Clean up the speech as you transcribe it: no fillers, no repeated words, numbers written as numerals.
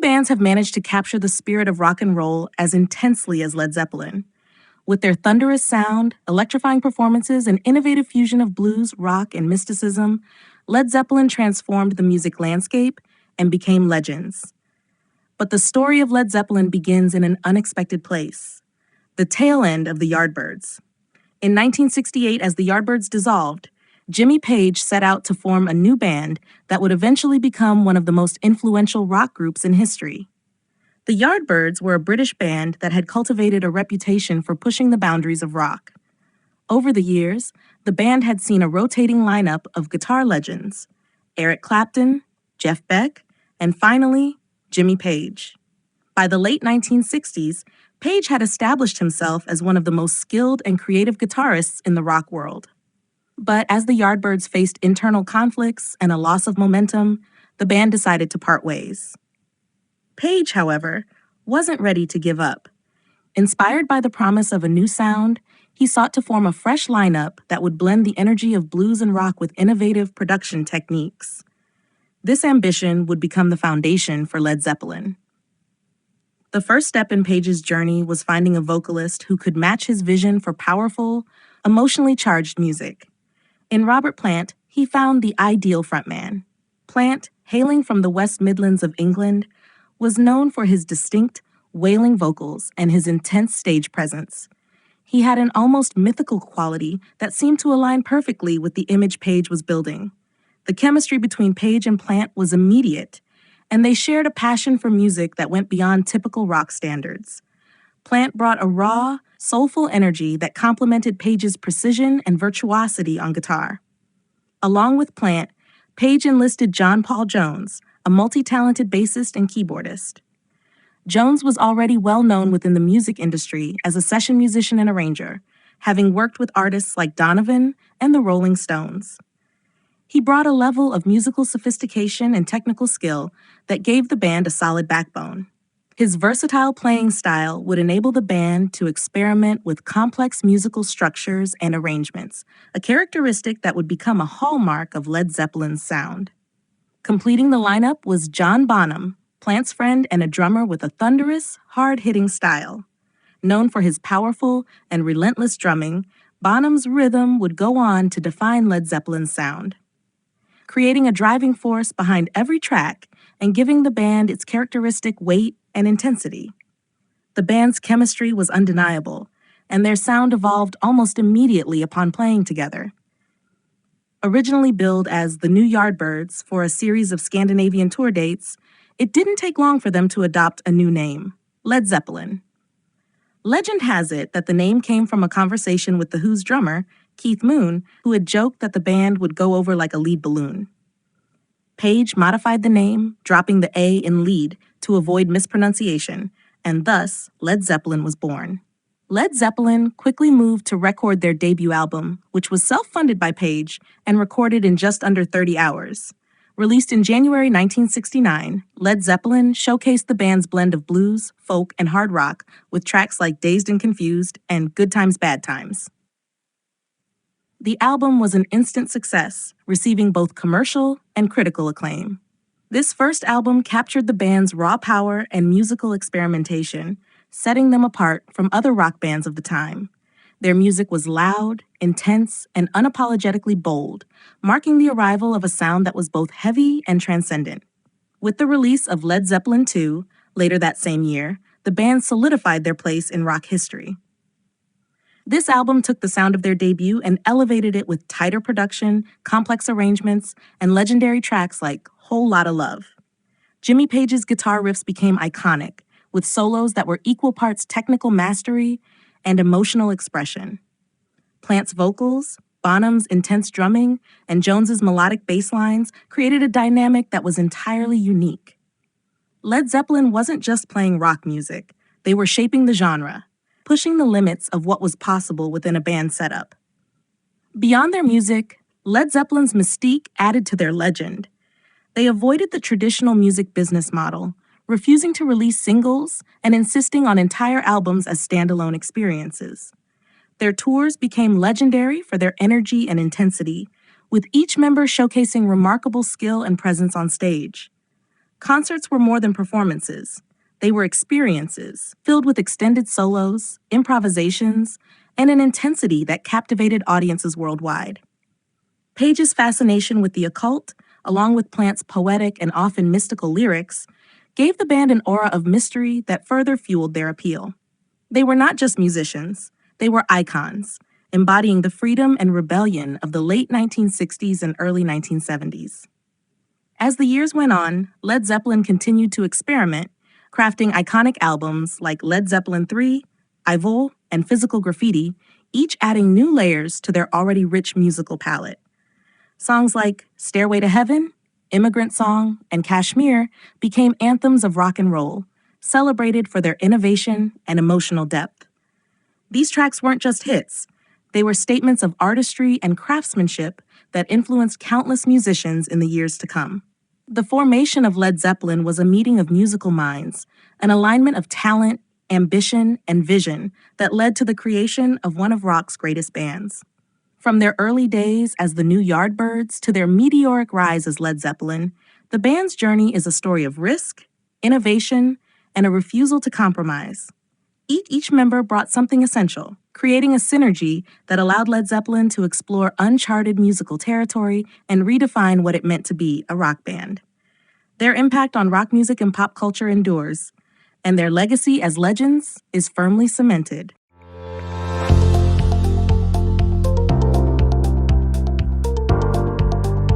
bands have managed to capture the spirit of rock and roll as intensely as Led Zeppelin. With their thunderous sound, electrifying performances, and innovative fusion of blues, rock, and mysticism, Led Zeppelin transformed the music landscape and became legends. But the story of Led Zeppelin begins in an unexpected place, the tail end of the Yardbirds. In 1968, as the Yardbirds dissolved, Jimmy Page set out to form a new band that would eventually become one of the most influential rock groups in history. The Yardbirds were a British band that had cultivated a reputation for pushing the boundaries of rock. Over the years, the band had seen a rotating lineup of guitar legends: Eric Clapton, Jeff Beck, and finally, Jimmy Page. By the late 1960s, Page had established himself as one of the most skilled and creative guitarists in the rock world. But as the Yardbirds faced internal conflicts and a loss of momentum, the band decided to part ways. Page, however, wasn't ready to give up. Inspired by the promise of a new sound, he sought to form a fresh lineup that would blend the energy of blues and rock with innovative production techniques. This ambition would become the foundation for Led Zeppelin. The first step in Page's journey was finding a vocalist who could match his vision for powerful, emotionally charged music. In Robert Plant, he found the ideal frontman. Plant, hailing from the West Midlands of England, was known for his distinct, wailing vocals and his intense stage presence. He had an almost mythical quality that seemed to align perfectly with the image Page was building. The chemistry between Page and Plant was immediate, and they shared a passion for music that went beyond typical rock standards. Plant brought a raw, soulful energy that complemented Page's precision and virtuosity on guitar. Along with Plant, Page enlisted John Paul Jones, a multi-talented bassist and keyboardist. Jones was already well known within the music industry as a session musician and arranger, having worked with artists like Donovan and the Rolling Stones. He brought a level of musical sophistication and technical skill that gave the band a solid backbone. His versatile playing style would enable the band to experiment with complex musical structures and arrangements, a characteristic that would become a hallmark of Led Zeppelin's sound. Completing the lineup was John Bonham, Plant's friend and a drummer with a thunderous, hard-hitting style. Known for his powerful and relentless drumming, Bonham's rhythm would go on to define Led Zeppelin's sound, creating a driving force behind every track and giving the band its characteristic weight and intensity. The band's chemistry was undeniable, and their sound evolved almost immediately upon playing together. Originally billed as the New Yardbirds for a series of Scandinavian tour dates, it didn't take long for them to adopt a new name, Led Zeppelin. Legend has it that the name came from a conversation with The Who's drummer, Keith Moon, who had joked that the band would go over like a lead balloon. Page modified the name, dropping the A in lead to avoid mispronunciation, and thus Led Zeppelin was born. Led Zeppelin quickly moved to record their debut album, which was self-funded by Page and recorded in just under 30 hours. Released in January 1969, Led Zeppelin showcased the band's blend of blues, folk, and hard rock with tracks like Dazed and Confused and Good Times, Bad Times. The album was an instant success, receiving both commercial and critical acclaim. This first album captured the band's raw power and musical experimentation, setting them apart from other rock bands of the time. Their music was loud, intense, and unapologetically bold, marking the arrival of a sound that was both heavy and transcendent. With the release of Led Zeppelin II, later that same year, the band solidified their place in rock history. This album took the sound of their debut and elevated it with tighter production, complex arrangements, and legendary tracks like Whole Lotta Love. Jimmy Page's guitar riffs became iconic, with solos that were equal parts technical mastery and emotional expression. Plant's vocals, Bonham's intense drumming, and Jones's melodic bass lines created a dynamic that was entirely unique. Led Zeppelin wasn't just playing rock music, they were shaping the genre, pushing the limits of what was possible within a band setup. Beyond their music, Led Zeppelin's mystique added to their legend. They avoided the traditional music business model, refusing to release singles and insisting on entire albums as standalone experiences. Their tours became legendary for their energy and intensity, with each member showcasing remarkable skill and presence on stage. Concerts were more than performances. They were experiences, filled with extended solos, improvisations, and an intensity that captivated audiences worldwide. Page's fascination with the occult, along with Plant's poetic and often mystical lyrics, gave the band an aura of mystery that further fueled their appeal. They were not just musicians, they were icons, embodying the freedom and rebellion of the late 1960s and early 1970s. As the years went on, Led Zeppelin continued to experiment, crafting iconic albums like Led Zeppelin III, I Vol, and Physical Graffiti, each adding new layers to their already rich musical palette. Songs like Stairway to Heaven, Immigrant Song, and Kashmir became anthems of rock and roll, celebrated for their innovation and emotional depth. These tracks weren't just hits. They were statements of artistry and craftsmanship that influenced countless musicians in the years to come. The formation of Led Zeppelin was a meeting of musical minds, an alignment of talent, ambition, and vision that led to the creation of one of rock's greatest bands. From their early days as the new Yardbirds to their meteoric rise as Led Zeppelin, the band's journey is a story of risk, innovation, and a refusal to compromise. Each member brought something essential, creating a synergy that allowed Led Zeppelin to explore uncharted musical territory and redefine what it meant to be a rock band. Their impact on rock music and pop culture endures, and their legacy as legends is firmly cemented.